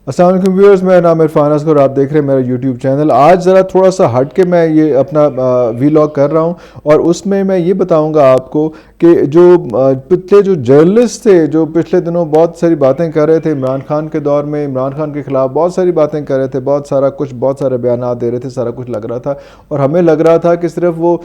السلام علیکم ویورز، میرا نام عرفان اصغر اور آپ دیکھ رہے ہیں میرا یوٹیوب چینل. آج ذرا تھوڑا سا ہٹ کے میں یہ اپنا ویلاگ کر رہا ہوں اور اس میں یہ بتاؤں گا آپ کو کہ جو پچھلے جو جرنلسٹ تھے جو پچھلے دنوں بہت ساری باتیں کر رہے تھے عمران خان کے دور میں، عمران خان کے خلاف بہت ساری باتیں کر رہے تھے، بہت سارے بیانات دے رہے تھے، سارا کچھ لگ رہا تھا اور ہمیں لگ رہا تھا کہ صرف وہ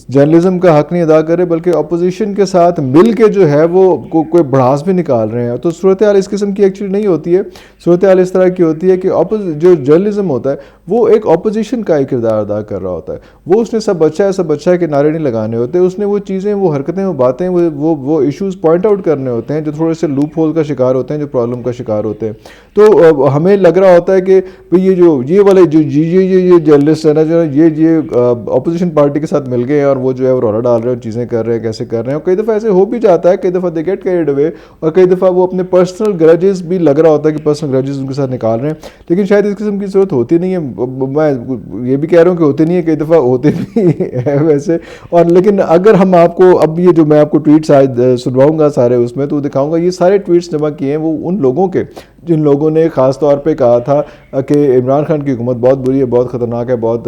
جرنلزم کا حق نہیں ادا کرے بلکہ اپوزیشن کے ساتھ مل کے جو ہے وہ کوئی بڑھاس بھی نکال رہے ہیں. تو صورتحال اس قسم کی ایکچولی نہیں ہوتی ہے. صورتحال اس طرح کی ہوتی ہے کہ جو جرنلزم ہوتا ہے وہ ایک اپوزیشن کا ایک کردار ادا کر رہا ہوتا ہے. وہ اس نے سب اچھا ہے کہ نعرے نہیں لگانے ہوتے، اس نے وہ چیزیں، وہ حرکتیں، وہ باتیں، وہ ایشوز پوائنٹ آؤٹ کرنے ہوتے ہیں جو تھوڑے سے لوپ ہول کا شکار ہوتے ہیں، جو پرابلم کا شکار ہوتے ہیں. تو ہمیں لگ رہا ہوتا ہے کہ یہ والے جو یہ جرنلسٹ ہے نا، جو یہ اپوزیشن پارٹی کے ساتھ مل گئے ہیں اور وہ جو ہے وہ رولا ڈال رہے ہیں، چیزیں کر رہے ہیں، کیسے کر رہے ہیں. اور کئی دفعہ ایسے ہو بھی جاتا ہے، کئی دفعہ دے گیٹ کیریڈ اوے اور کئی دفعہ وہ اپنے پرسنل گرجز بھی لگ رہا ہوتا ہے کہ پرسنل گرجز ان کے ساتھ نکال رہے ہیں، لیکن شاید اس قسم کی ضرورت ہوتی نہیں ہے. میں یہ بھی کہہ رہا ہوں کہ ہوتی نہیں ہے، کئی دفعہ ہوتے بھی ہے ویسے. اور لیکن اگر ہم آپ کو اب یہ جو میں آپ کو ٹویٹس آج سنواؤں گا سارے، اس میں تو دکھاؤں گا یہ سارے ٹویٹس جمع کیے ہیں وہ ان لوگوں کے جن لوگوں نے خاص طور پہ کہا تھا کہ عمران خان کی حکومت بہت بری ہے، بہت خطرناک ہے، بہت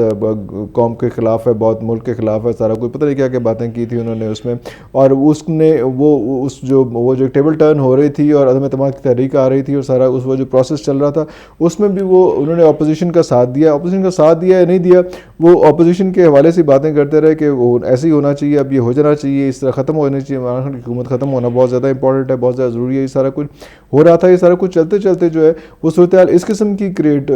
قوم کے خلاف ہے، بہت ملک کے خلاف ہے، سارا کوئی پتہ نہیں کیا کیا باتیں کی تھی انہوں نے اس میں. اور اس نے وہ جو ٹیبل ٹرن ہو رہی تھی اور عدم اعتماد کی تحریک آ رہی تھی اور سارا وہ جو پروسیس چل رہا تھا اس میں بھی انہوں نے اپوزیشن کا ساتھ دیا. اپوزیشن کا ساتھ دیا یا نہیں دیا، وہ اپوزیشن کے حوالے سے باتیں کرتے رہے کہ وہ ایسے ہی ہونا چاہیے، اب یہ ہو جانا چاہیے، اس طرح ختم ہونی چاہیے، عمران خان کی حکومت ختم ہونا بہت زیادہ امپورٹنٹ ہے، بہت زیادہ ضروری ہے. یہ سارا کچھ ہو رہا تھا، یہ سارا کچھ چلتے چلتے جو ہے وہ صورتحال اس قسم کی کریٹ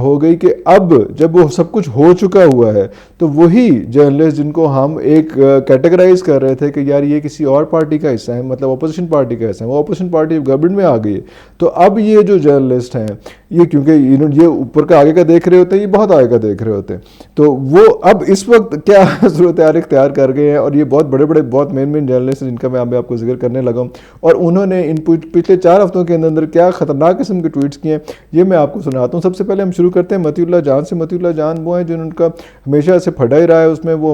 ہو گئی کہ اب جب وہ سب کچھ ہو چکا ہوا ہے تو وہی جرنلسٹ جن کو ہم ایک کیٹیگرائز کر رہے تھے کہ یار یہ کسی اور پارٹی کا حصہ ہے، مطلب اپوزیشن پارٹی کا حصہ ہے، وہ اپوزیشن پارٹی گورنمنٹ میں آ گئی ہے. تو اب یہ جو جرنلسٹ ہیں یہ کیونکہ یہ اوپر کا آگے کا دیکھ رہے ہوتے ہیں، یہ بہت آگے کا دیکھ رہے ہوتے ہیں، تو وہ اب اس وقت کیا صورتحال اختیار کر گئے ہیں. اور یہ بہت بڑے بہت مین جرنلسٹ ہیں جن کا میں آپ کو ذکر کرنے لگا ہوں، اور انہوں نے ان پچھلے 4 ہفتوں کے اندر کیا خطرناک قسم کے ٹویٹس کیے ہیں یہ میں آپ کو سناتا ہوں. سب سے پہلے ہم شروع کرتے ہیں متی اللہ جان سے. متی اللہ جان وہ ہیں جن کا ہمیشہ سے پھٹا ہی رہا ہے، اس میں وہ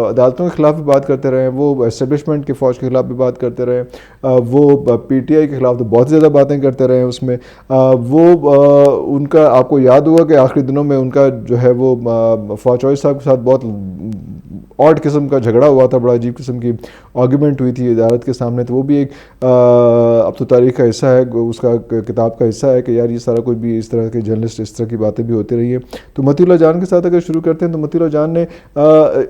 عدالتوں کے خلاف بھی بات کرتے رہے ہیں، وہ اسٹیبلشمنٹ کی فوج کے خلاف بھی بات کرتے رہے ہیں، وہ پی ٹی آئی کے خلاف تو بہت زیادہ باتیں کرتے رہے ہیں. اس میں ان کا آپ کو یاد ہوگا کہ آخری دنوں میں ان کا جو ہے وہ فوج چوہدری صاحب کے ساتھ بہت آڈ قسم کا جھگڑا ہوا تھا، بڑا عجیب قسم کی آرگیومنٹ ہوئی تھی عدالت کے سامنے. تو وہ بھی ایک اب تو تاریخ کا حصہ ہے، اس کا کتاب کا حصہ ہے کہ یار یہ سارا کچھ بھی اس طرح کے جرنلسٹ اس طرح کی باتیں بھی ہوتی رہی ہیں. تو متی اللہ جان کے ساتھ اگر شروع کرتے ہیں تو متی اللہ جان نے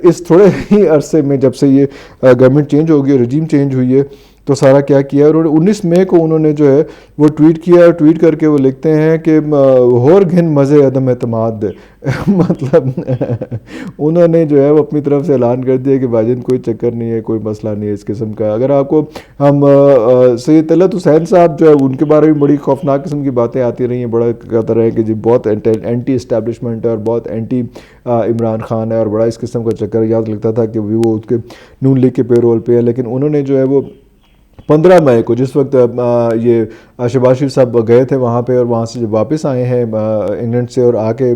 اس تھوڑے ہی عرصے میں جب سے یہ گورنمنٹ چینج ہوگی اور رجیم چینج ہوئی ہے تو سارا کیا کیا. اور 19 مئی کو انہوں نے جو ہے وہ ٹویٹ کیا، اور ٹویٹ کر کے وہ لکھتے ہیں کہ ہور گھن مزے عدم اعتماد مطلب انہوں نے جو ہے وہ اپنی طرف سے اعلان کر دیا کہ بھائی کوئی چکر نہیں ہے، کوئی مسئلہ نہیں ہے اس قسم کا. اگر آپ کو ہم سید طلعت حسین صاحب جو ہے ان کے بارے میں بڑی خوفناک قسم کی باتیں آتی رہی ہیں، بڑا کہتا رہے کہ جی بہت اینٹی اسٹیبلشمنٹ ہے اور بہت اینٹی عمران خان ہے اور بڑا اس قسم کا چکر. یاد لگتا تھا کہ وہ اس کے نون لیگ کے پے رول پہ ہے، لیکن انہوں نے جو ہے وہ 15 مئی کو جس وقت یہ شہباز شریف صاحب گئے تھے وہاں پہ اور وہاں سے جب واپس آئے ہیں انگلینڈ سے اور آ کے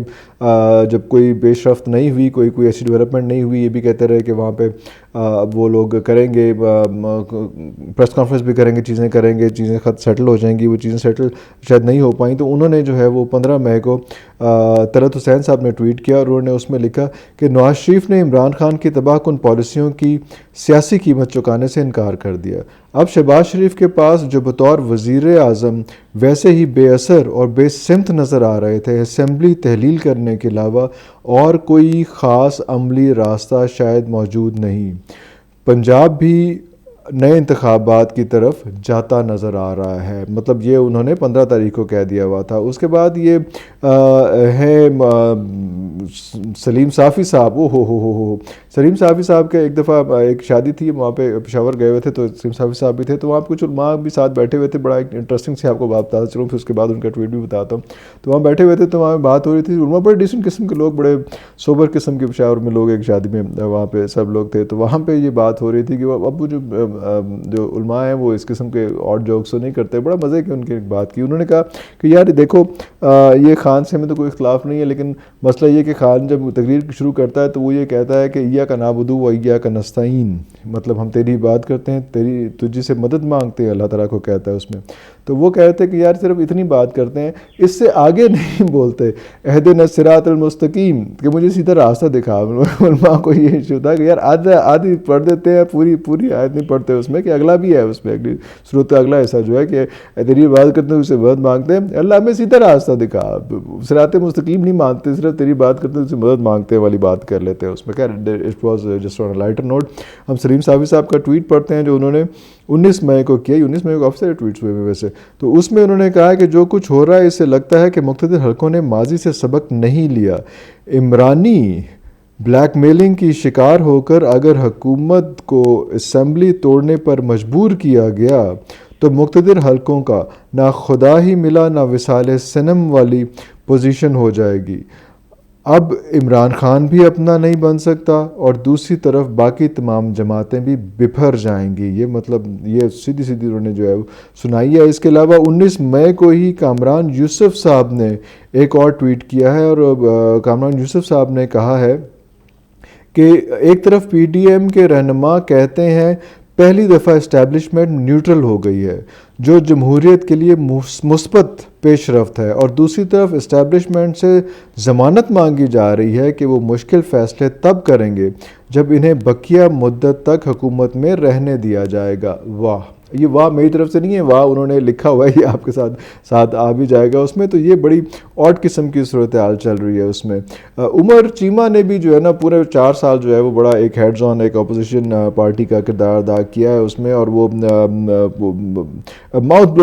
جب کوئی پیش رفت نہیں ہوئی، کوئی ایسی ڈیولپمنٹ نہیں ہوئی، یہ بھی کہتے رہے کہ وہاں پہ وہ لوگ کریں گے پریس کانفرنس بھی کریں گے، چیزیں خط سیٹل ہو جائیں گی. وہ چیزیں سیٹل شاید نہیں ہو پائیں تو انہوں نے جو ہے وہ 15 مئی کو طلعت حسین صاحب نے ٹویٹ کیا اور انہوں نے اس میں لکھا کہ نواز شریف نے عمران خان کی تباہ کن پالیسیوں کی سیاسی قیمت چکانے سے انکار کر دیا. اب شہباز شریف کے پاس جو بطور وزیر اعظم ویسے ہی بے اثر اور بے سمت نظر آ رہے تھے، اسمبلی تحلیل کرنے کے علاوہ اور کوئی خاص عملی راستہ شاید موجود نہیں. پنجاب بھی نئے انتخابات کی طرف جاتا نظر آ رہا ہے. مطلب یہ انہوں نے 15 تاریخ کو کہہ دیا ہوا تھا. اس کے بعد یہ ہے سلیم صافی صاحب. ہو سلیم صافی صاحب کے ایک دفعہ ایک شادی تھی، وہاں پہ پشاور گئے ہوئے تھے تو سلیم صافی صاحب بھی تھے، تو وہاں پہ کچھ علماء بھی ساتھ بیٹھے ہوئے تھے. بڑا ایک انٹرسٹنگ سے آپ کو بات بتاتا چلوں، پھر اس کے بعد ان کا ٹویٹ بھی بتاتا ہوں. تو وہاں بیٹھے ہوئے تھے تو وہاں بات ہو رہی تھی. علماء بڑے ڈیسنٹ قسم کے لوگ، بڑے سوبر قسم کے پشاور میں لوگ، ایک شادی میں وہاں پہ سب لوگ تھے. تو وہاں پہ یہ بات ہو رہی تھی کہ اب جو علماء ہیں وہ اس قسم کے آڈ جوکس تو نہیں کرتے. بڑا مزے کی ان کی ایک بات کی. انہوں نے کہا کہ یار دیکھو یہ خان سے ہمیں تو کوئی اختلاف نہیں ہے، لیکن مسئلہ یہ کہ خان جب تقریر شروع کرتا ہے تو وہ یہ کہتا ہے کہ ایاک نعبد و ایاک نستعین، مطلب ہم تیری بات کرتے ہیں، تجھے سے مدد مانگتے ہیں، اللہ تعالیٰ کو کہتا ہے اس میں. تو وہ کہتے ہیں کہ یار صرف اتنی بات کرتے ہیں, اس سے آگے نہیں بولتے. اہدنا الصراط المستقیم, کہ مجھے سیدھا راستہ دکھا. علماء کو یہ ایشو تھا کہ یار آدھی پڑھ دیتے ہیں, پوری آیت نہیں پڑھتے اس میں, کہ اگلا بھی ہے اس میں, اگلی صورت اگلا ایسا جو ہے کہ تیری بات کرتے ہیں اسے مدد مانگتے ہیں, اللہ ہمیں سیدھا راستہ دکھا. صراط مستقیم نہیں مانتے, صرف تیری بات کرتے ہیں اسے مدد مانگتے ہیں والی بات کر لیتے ہیں اس میں. خیر it was just on a lighter note. ہم سلیم صاحب کا ٹویٹ پڑھتے ہیں جو انہوں نے 19 مئی کو کیا. 19 مئی کو کافی سارے ٹویٹس ہوئے ویسے, تو اس میں انہوں نے کہا کہ جو کچھ ہو رہا ہے اس سے لگتا ہے کہ مقتدر حلقوں نے ماضی سے سبق نہیں لیا. عمرانی بلیک میلنگ کی شکار ہو کر اگر حکومت کو اسمبلی توڑنے پر مجبور کیا گیا تو مقتدر حلقوں کا نہ خدا ہی ملا نہ وصال صنم والی پوزیشن ہو جائے گی. اب عمران خان بھی اپنا نہیں بن سکتا اور دوسری طرف باقی تمام جماعتیں بھی بپھر جائیں گی. یہ مطلب یہ سیدھی انہوں نے جو ہے سنائی ہے. اس کے علاوہ 19 مئی کو ہی کامران یوسف صاحب نے ایک اور ٹویٹ کیا ہے, اور کامران یوسف صاحب نے کہا ہے کہ ایک طرف پی ڈی ایم کے رہنما کہتے ہیں پہلی دفعہ اسٹیبلشمنٹ نیوٹرل ہو گئی ہے جو جمہوریت کے لیے مثبت پیش رفت ہے, اور دوسری طرف اسٹیبلشمنٹ سے ضمانت مانگی جا رہی ہے کہ وہ مشکل فیصلے تب کریں گے جب انہیں بقیہ مدت تک حکومت میں رہنے دیا جائے گا. واہ, یہ واہ میری طرف سے نہیں ہے, واہ انہوں نے لکھا ہوا ہے, یہ آپ کے ساتھ آ بھی جائے گا اس میں. تو یہ بڑی آڈ قسم کی صورتحال چل رہی ہے اس میں. عمر چیمہ نے بھی جو ہے نا پورے 4 سال جو ہے وہ بڑا ایک ہیڈز آن ایک اپوزیشن پارٹی کا کردار ادا کیا ہے اس میں, اور وہ ماؤتھ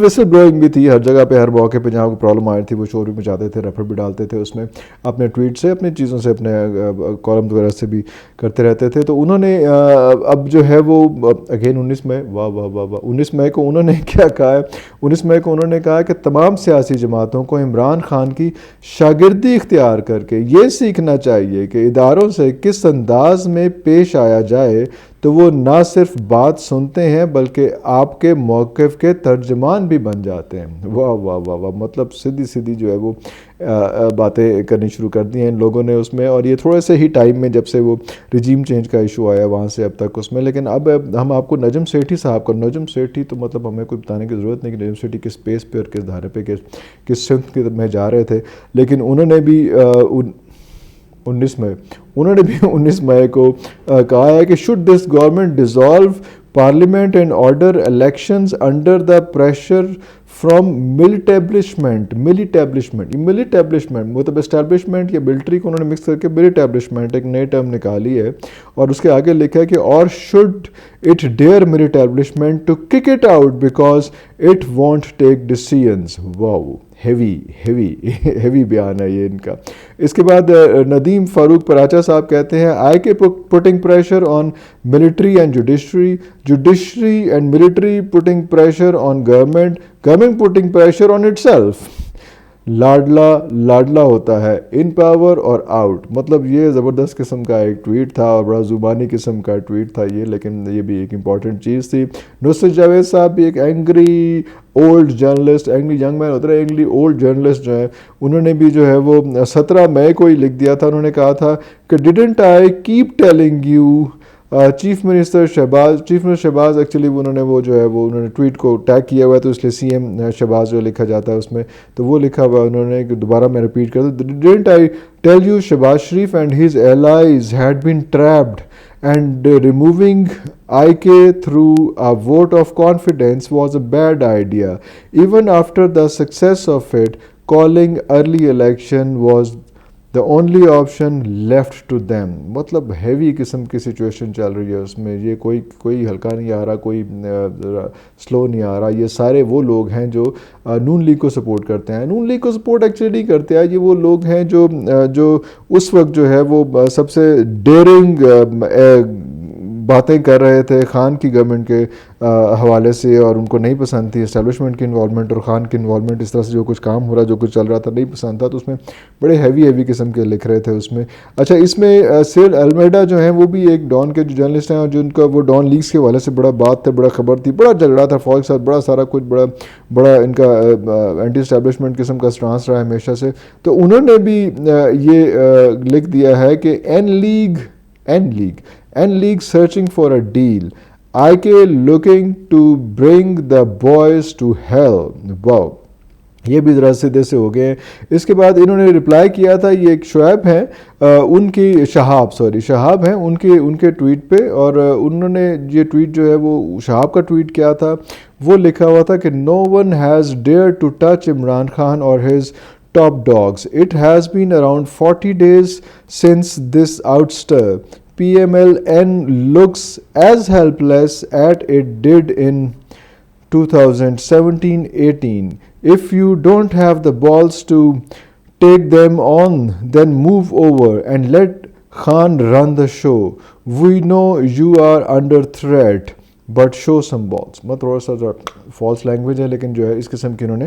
وسل بلوئنگ بھی تھی ہر جگہ پہ, ہر موقع پہ جہاں کو پرابلم آئی تھی وہ شور بھی مچاتے تھے, ریفر بھی ڈالتے تھے اس میں اپنے ٹویٹ سے, اپنی چیزوں سے, اپنے کالم وغیرہ سے بھی کرتے رہتے تھے. تو انہوں نے اب جو ہے وہ اگین 19 مئی 19 مئی کو انہوں نے کیا کہا ہے, 19 مئی کو انہوں نے کہا کہ تمام سیاسی جماعتوں کو عمران خان کی شاگردی اختیار کر کے یہ سیکھنا چاہیے کہ اداروں سے کس انداز میں پیش آیا جائے تو وہ نہ صرف بات سنتے ہیں بلکہ آپ کے موقف کے ترجمان بھی بن جاتے ہیں. واہ واہ واہ واہ, مطلب سیدھی جو ہے وہ باتیں کرنی شروع کر دی ہیں ان لوگوں نے اس میں, اور یہ تھوڑے سے ہی ٹائم میں جب سے وہ رجیم چینج کا ایشو آیا وہاں سے اب تک اس میں. لیکن اب ہم آپ کو نجم سیٹھی صاحب کا, نجم سیٹھی تو مطلب ہمیں کوئی بتانے کی ضرورت نہیں کہ نجم سیٹھی کس پیس پہ اور کس دھارے پہ کس سمت کی میں جا رہے تھے, لیکن انہوں نے بھی 19 مئی کو کہا ہے کہ should this government dissolve parliament and order elections under the pressure from ملٹیبلشمنٹ مطلب اسٹیبلشمنٹ یا ملٹری کو انہوں نے مکس کر کے ملٹیبلشمنٹ ایک نئی ٹرم نکالی ہے, اور اس کے آگے لکھا ہے کہ اور should it dare ملٹیبلشمنٹ to kick it out because it won't take decisions. Wow, heavy بیان ہے یہ ان کا. اس کے بعد ندیم فاروق پراچا صاحب کہتے ہیں IK putting pressure on military and judiciary and military putting pressure on government putting pressure on itself. لاڈلا ہوتا ہے ان پاور اور آؤٹ. مطلب یہ زبردست قسم کا ایک ٹویٹ تھا اور بڑا زبانی قسم کا ٹویٹ تھا یہ, لیکن یہ بھی ایک امپورٹنٹ چیز تھی. نصرت جاوید صاحب بھی ایک angry old journalist, angry young man ہوتا ہے, اینگری اولڈ جرنلسٹ جو ہے, انہوں نے بھی جو ہے وہ 17 مئی کو ہی لکھ دیا تھا. انہوں نے کہا تھا کہ didn't I keep telling you chief minister Shahbaz actually انہوں نے ٹویٹ کو ٹیگ کیا ہوا ہے تو اس لیے سی ایم شہباز جو لکھا جاتا ہے اس میں, تو وہ لکھا ہوا انہوں نے کہ دوبارہ میں ریپیٹ کر دوں, didn't I tell you Shahbaz Sharif and his allies had been trapped and removing IK through a vote of confidence was a bad idea. Even after the success of it, calling early election was the only option left to them. مطلب heavy قسم کی situation چل رہی ہے اس میں. یہ کوئی ہلکا نہیں آ رہا, کوئی سلو نہیں آ رہا. یہ سارے وہ لوگ ہیں جو نون لیگ کو سپورٹ کرتے ہیں. نون لیگ کو سپورٹ ایکچولی نہیں کرتے ہیں, یہ وہ لوگ ہیں جو اس وقت جو ہے وہ سب سے ڈیئرنگ باتیں کر رہے تھے خان کی گورنمنٹ کے حوالے سے, اور ان کو نہیں پسند تھی اسٹیبلشمنٹ کی انوالومنٹ اور خان کی انوالومنٹ. اس طرح سے جو کچھ کام ہو رہا, جو کچھ چل رہا تھا نہیں پسند تھا, تو اس میں بڑے ہیوی قسم کے لکھ رہے تھے اس میں. اچھا, اس میں سیل المیڈا جو ہیں وہ بھی ایک ڈان کے جو جرنلسٹ ہیں, اور جو ان کا وہ ڈان لیگز کے حوالے سے بڑا بات تھا, بڑا خبر تھی, بڑا جھگڑا تھا فوج کے ساتھ, بڑا سارا کچھ بڑا ان کا اینٹی اسٹیبلشمنٹ قسم کا سٹانس رہا ہے ہمیشہ سے. تو انہوں نے بھی یہ لکھ دیا ہے کہ N league searching for a deal IK looking to bring the boys to hell. Wow, یہ بھی ذرا سیدھے سے ہو گئے ہیں. اس کے بعد انہوں نے رپلائی کیا تھا, یہ ایک شعیب ہیں ان کی شہاب ہیں ان کے ٹویٹ پہ, اور انہوں نے یہ ٹویٹ جو ہے وہ شہاب کا ٹویٹ کیا تھا, وہ لکھا ہوا تھا کہ no one has dare to touch Imran Khan اور his top dogs. It has been around 40 days since this ouster. PMLN looks as helpless as it did in 2017-18. If you don't have the balls to take them on, then move over and let Khan run the show. We know you are under threat. But show some balls. میں تھوڑا سا false language ہے, لیکن جو ہے اس قسم کی انہوں نے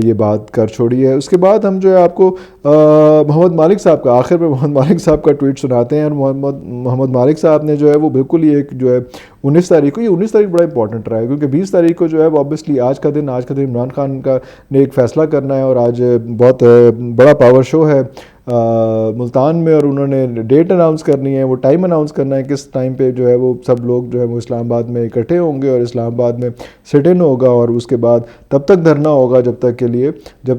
یہ بات کر چھوڑی ہے. اس کے بعد ہم جو ہے آپ کو محمد مالک صاحب کا, آخر میں محمد مالک صاحب کا ٹویٹ سناتے ہیں. اور محمد مالک صاحب نے جو ہے وہ بالکل ہی ایک جو ہے 19 تاریخ کو, یہ 19 تاریخ بڑا امپورٹنٹ رہا ہے کیونکہ 20 تاریخ کو جو ہے وہ آبویسلی آج کا دن عمران خان کا نے ایک فیصلہ کرنا ہے, اور آج بہت بڑا پاور شو ہے ملتان میں, اور انہوں نے ڈیٹ اناؤنس کرنی ہے, وہ ٹائم اناؤنس کرنا ہے کس ٹائم پہ جو ہے وہ سب لوگ جو ہے وہ اسلام آباد میں اکٹھے ہوں گے, اور اسلام آباد میں سٹ ان ہوگا, اور اس کے بعد تب تک دھرنا ہوگا جب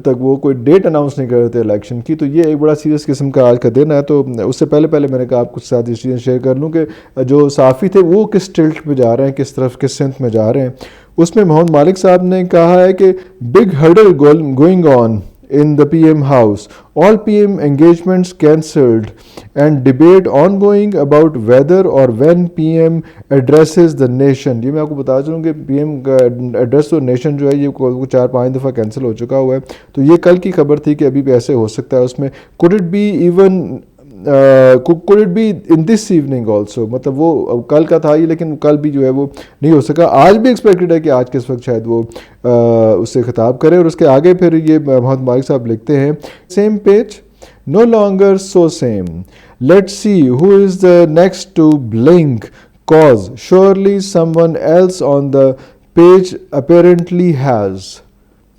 تک وہ کوئی ڈیٹ اناؤنس نہیں کر دیتے الیکشن کی. تو یہ ایک بڑا سیریس قسم کا آج کا دن ہے. تو اس سے پہلے میں نے کہا آپ کچھ ساتھ یہ چیزیں شیئر کر لوں کہ جو صحافی تھے وہ کس ٹلٹ پہ جا رہے ہیں, کس طرف کس سمت میں جا رہے ہیں. اس میں محمد مالک صاحب نے کہا ہے کہ big hurdle going on in the PM house, all PM engagements cancelled and debate ongoing about whether or when PM addresses the nation. یہ میں آپ کو بتا چلوں کہ پی ایم کا ایڈریس تو نیشن جو ہے یہ 4-5 دفعہ کینسل ہو چکا ہوا ہے. تو یہ کل کی خبر تھی کہ ابھی بھی ایسے ہو سکتا ہے. اس میں could it be in this evening also, مطلب وہ کل کا تھا یہ, لیکن کل بھی جو ہے وہ نہیں ہو سکا. آج بھی ایکسپیکٹڈ ہے کہ آج کس وقت شاید وہ اس سے خطاب کرے. اور اس کے آگے پھر یہ محمد مالک صاحب لکھتے ہیں same page, no longer so same. Let's see who is the next to blink, cause surely someone else on the page apparently has.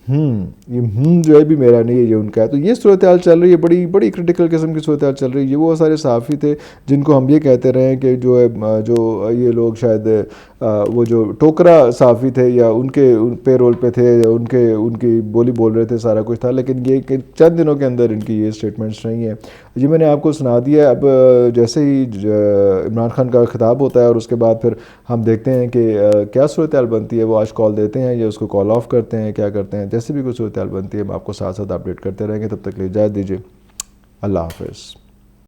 یہ جو ہے بھی میرا نہیں ہے, یہ ان کا ہے. تو یہ صورتحال چل رہی ہے, بڑی بڑی کرٹیکل قسم کی صورتحال چل رہی ہے. یہ وہ سارے صحافی تھے جن کو ہم یہ کہتے رہے ہیں کہ جو ہے جو یہ لوگ شاید وہ جو ٹوکرا صحافی تھے یا ان کے پے رول پہ تھے, یا ان کی بولی بول رہے تھے, سارا کچھ تھا, لیکن یہ کہ چند دنوں کے اندر ان کی یہ اسٹیٹمنٹس رہی ہیں. یہ میں نے آپ کو سنا دیا. اب جیسے ہی عمران خان کا خطاب ہوتا ہے اور اس کے بعد پھر ہم دیکھتے ہیں کہ کیا صورتحال بنتی ہے. وہ آج کال دیتے ہیں یا اس کو کال آف کرتے ہیں, کیا کرتے ہیں, جیسے بھی کوئی صورتحال بنتی ہے ہم آپ کو ساتھ ساتھ اپڈیٹ کرتے رہیں گے. تب تک کے لیے اجازت دیجیے. اللہ حافظ.